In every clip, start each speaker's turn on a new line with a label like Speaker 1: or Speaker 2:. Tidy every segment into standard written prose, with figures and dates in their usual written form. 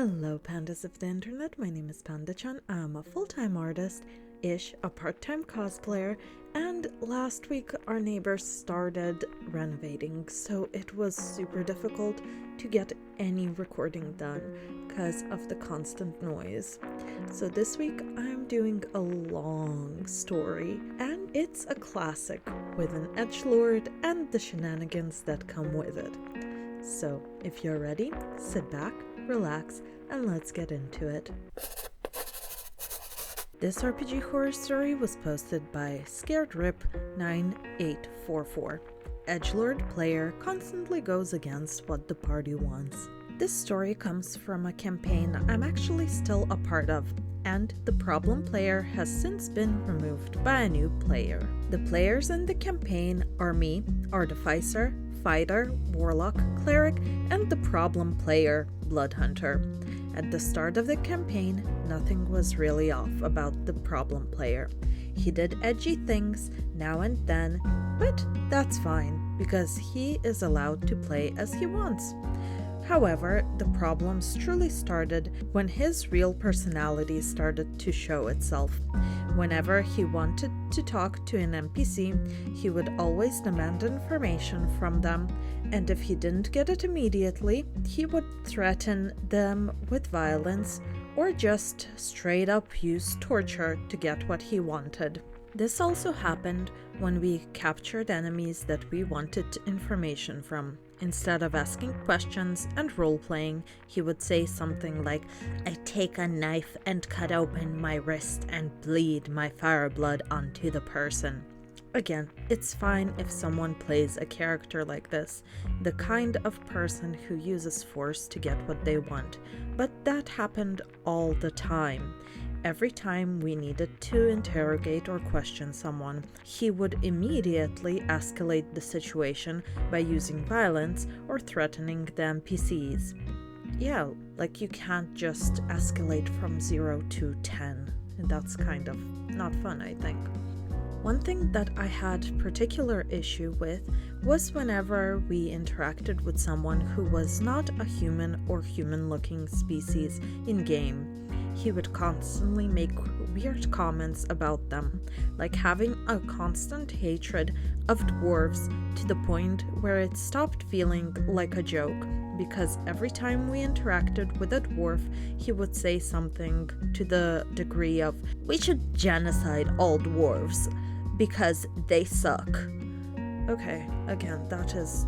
Speaker 1: Hello pandas of the internet, my name is Panda-chan. I'm a full-time artist-ish, a part-time cosplayer, and last week our neighbors started renovating, so it was super difficult to get any recording done because of the constant noise. So this week I'm doing a long story, and it's a classic with an edgelord and the shenanigans that come with it. So if you're ready, sit back, relax, and let's get into it. This RPG horror story was posted by ScaredRip9844. Edgelord player constantly goes against what the party wants. This story comes from a campaign I'm actually still a part of, and the problem player has since been removed by a new player. The players in the campaign are me, Artificer, Fighter, Warlock, Cleric, and the problem player, Bloodhunter. At the start of the campaign, nothing was really off about the problem player. He did edgy things now and then, but that's fine, because he is allowed to play as he wants. However, the problems truly started when his real personality started to show itself. Whenever he wanted to talk to an NPC, he would always demand information from them, and if he didn't get it immediately, he would threaten them with violence or just straight up use torture to get what he wanted. This also happened when we captured enemies that we wanted information from. Instead of asking questions and role-playing, he would say something like, "I take a knife and cut open my wrist and bleed my fire blood onto the person." Again, it's fine if someone plays a character like this, the kind of person who uses force to get what they want, but that happened all the time. Every time we needed to interrogate or question someone, he would immediately escalate the situation by using violence or threatening the NPCs. Yeah, like you can't just escalate from 0 to 10. That's kind of not fun, I think. One thing that I had particular issue with was whenever we interacted with someone who was not a human or human-looking species in-game. He would constantly make weird comments about them, like having a constant hatred of dwarves to the point where it stopped feeling like a joke, because every time we interacted with a dwarf, he would say something to the degree of, "We should genocide all dwarves because they suck." Okay, again, that is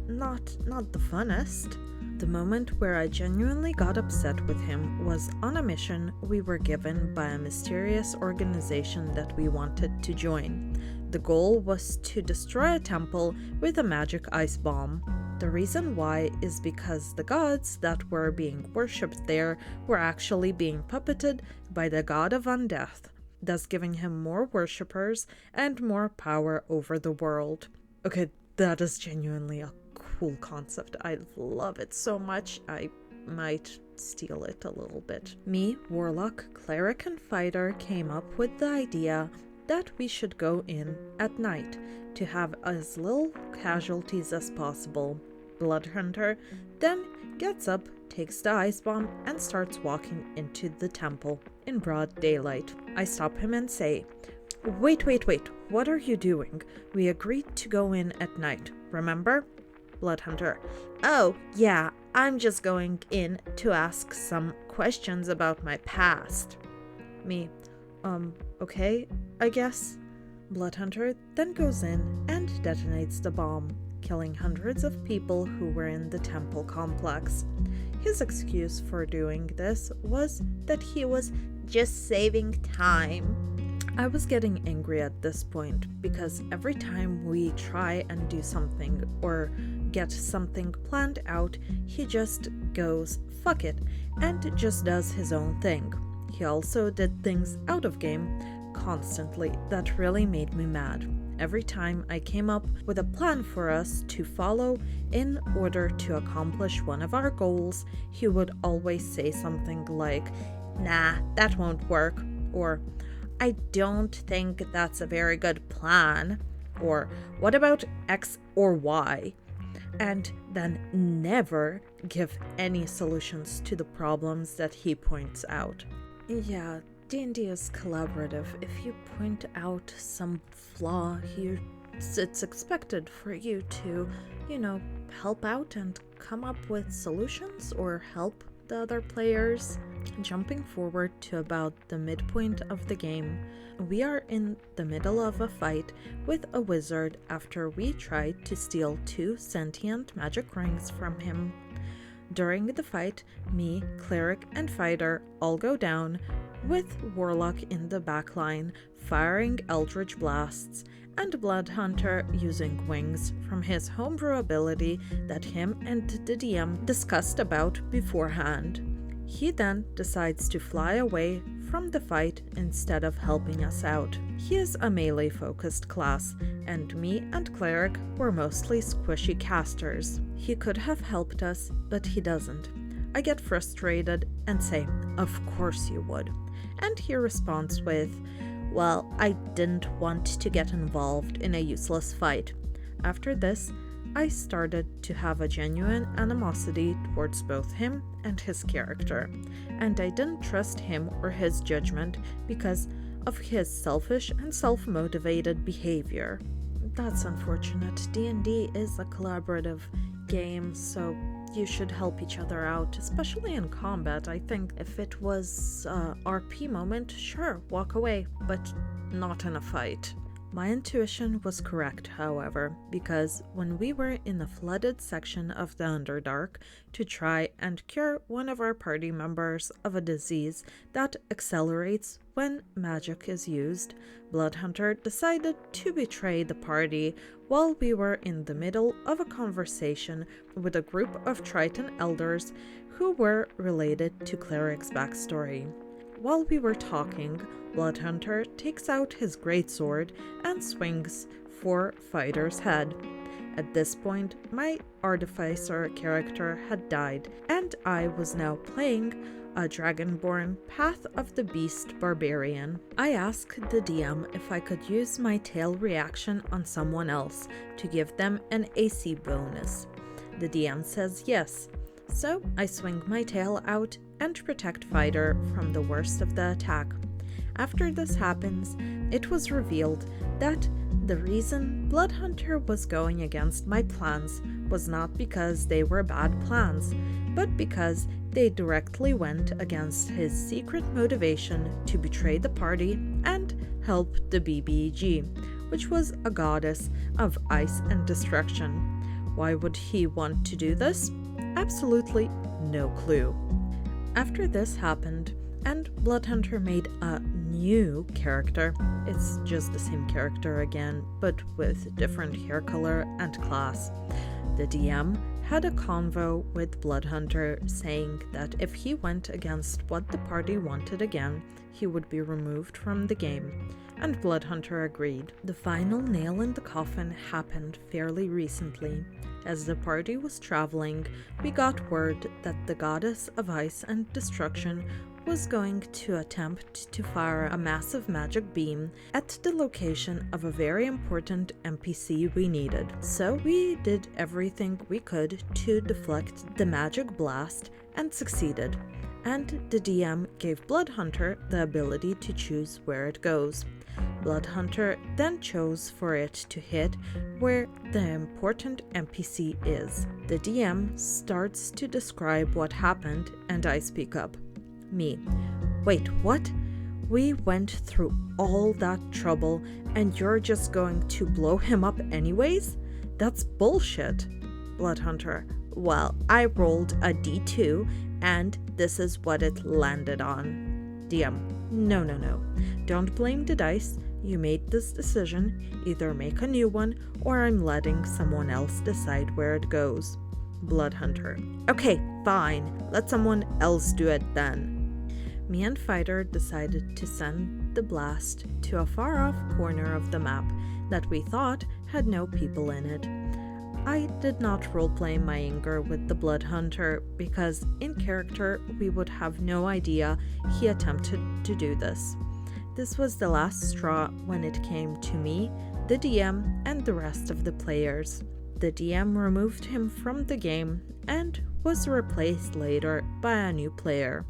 Speaker 1: not the funnest. The moment where I genuinely got upset with him was on a mission we were given by a mysterious organization that we wanted to join. The goal was to destroy a temple with a magic ice bomb. The reason why is because the gods that were being worshipped there were actually being puppeted by the god of undeath, thus giving him more worshippers and more power over the world. Okay, that is genuinely a cool concept. I love it so much, I might steal it a little bit. Me, Warlock, Cleric, and Fighter came up with the idea that we should go in at night to have as little casualties as possible. Bloodhunter then gets up, takes the ice bomb, and starts walking into the temple in broad daylight. I stop him and say, Wait, what are you doing? We agreed to go in at night, remember?" Bloodhunter: "Oh, yeah, I'm just going in to ask some questions about my past." Me: Okay, I guess." Bloodhunter then goes in and detonates the bomb, killing hundreds of people who were in the temple complex. His excuse for doing this was that he was just saving time. I was getting angry at this point, because every time we try and do something or get something planned out, he just goes fuck it and just does his own thing. He also did things out of game constantly that really made me mad. Every time I came up with a plan for us to follow in order to accomplish one of our goals, he would always say something like, "Nah, that won't work," or "I don't think that's a very good plan," or "What about X or Y?" and then never give any solutions to the problems that he points out. Yeah, D&D is collaborative. If you point out some flaw, it's expected for you to, help out and come up with solutions or help the other players. Jumping forward to about the midpoint of the game, we are in the middle of a fight with a wizard after we tried to steal 2 sentient magic rings from him. During the fight, me, cleric, and fighter all go down, with Warlock in the backline firing eldritch blasts, and Bloodhunter using wings from his homebrew ability that him and the DM discussed about beforehand. He then decides to fly away from the fight instead of helping us out. He is a melee-focused class, and me and Cleric were mostly squishy casters. He could have helped us, but he doesn't. I get frustrated and say, "Of course you would." And he responds with, "Well, I didn't want to get involved in a useless fight." After this, I started to have a genuine animosity towards both him and his character, and I didn't trust him or his judgment because of his selfish and self-motivated behavior. That's unfortunate. D&D is a collaborative game, so you should help each other out, especially in combat. I think if it was a RP moment, sure, walk away, but not in a fight. My intuition was correct, however, because when we were in the flooded section of the Underdark to try and cure one of our party members of a disease that accelerates when magic is used, Bloodhunter decided to betray the party while we were in the middle of a conversation with a group of Triton elders who were related to Cleric's backstory. While we were talking, Bloodhunter takes out his greatsword and swings for Fighter's head. At this point, my Artificer character had died, and I was now playing a Dragonborn Path of the Beast Barbarian. I asked the DM if I could use my tail reaction on someone else to give them an AC bonus. The DM says yes, so I swing my tail out and protect Fighter from the worst of the attack. After this happens, it was revealed that the reason Bloodhunter was going against my plans was not because they were bad plans, but because they directly went against his secret motivation to betray the party and help the BBG, which was a goddess of ice and destruction. Why would he want to do this? Absolutely no clue. After this happened, and Bloodhunter made a new character. It's just the same character again, but with different hair color and class. The DM had a convo with Bloodhunter saying that if he went against what the party wanted again, he would be removed from the game, and Bloodhunter agreed. The final nail in the coffin happened fairly recently. As the party was traveling, we got word that the goddess of ice and destruction was going to attempt to fire a massive magic beam at the location of a very important NPC we needed. So we did everything we could to deflect the magic blast and succeeded. And the DM gave Bloodhunter the ability to choose where it goes. Bloodhunter then chose for it to hit where the important NPC is. The DM starts to describe what happened, and I speak up. Me. Wait, what? We went through all that trouble and you're just going to blow him up anyways? That's bullshit. Bloodhunter. Well, I rolled a D2 and this is what it landed on. DM. No. Don't blame the dice. You made this decision. Either make a new one or I'm letting someone else decide where it goes. Bloodhunter. Okay, fine. Let someone else do it then. Me and Fighter decided to send the blast to a far-off corner of the map that we thought had no people in it. I did not roleplay my anger with the Bloodhunter because in character we would have no idea he attempted to do this. This was the last straw when it came to me, the DM, and the rest of the players. The DM removed him from the game and was replaced later by a new player.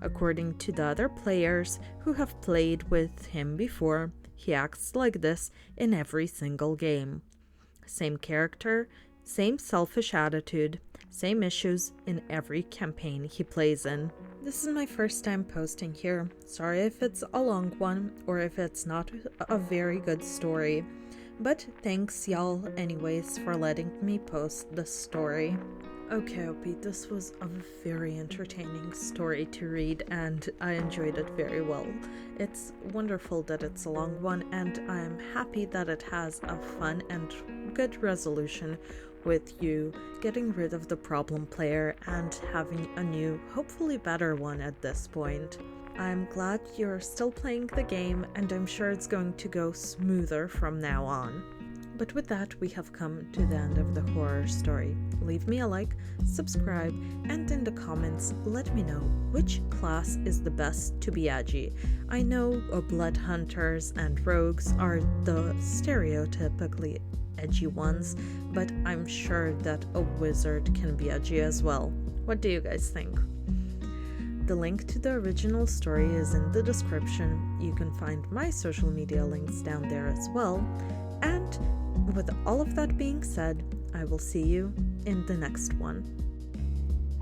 Speaker 1: According to the other players who have played with him before, he acts like this in every single game. Same character, same selfish attitude, same issues in every campaign he plays in. This is my first time posting here. Sorry if it's a long one or if it's not a very good story. But thanks y'all anyways for letting me post this story. Okay, Opie, this was a very entertaining story to read and I enjoyed it very well. It's wonderful that it's a long one and I'm happy that it has a fun and good resolution with you getting rid of the problem player and having a new, hopefully better one at this point. I'm glad you're still playing the game and I'm sure it's going to go smoother from now on. But with that, we have come to the end of the horror story. Leave me a like, subscribe, and in the comments, let me know which class is the best to be edgy. I know blood hunters and rogues are the stereotypically edgy ones, but I'm sure that a wizard can be edgy as well. What do you guys think? The link to the original story is in the description. You can find my social media links down there as well. And with all of that being said, I will see you in the next one.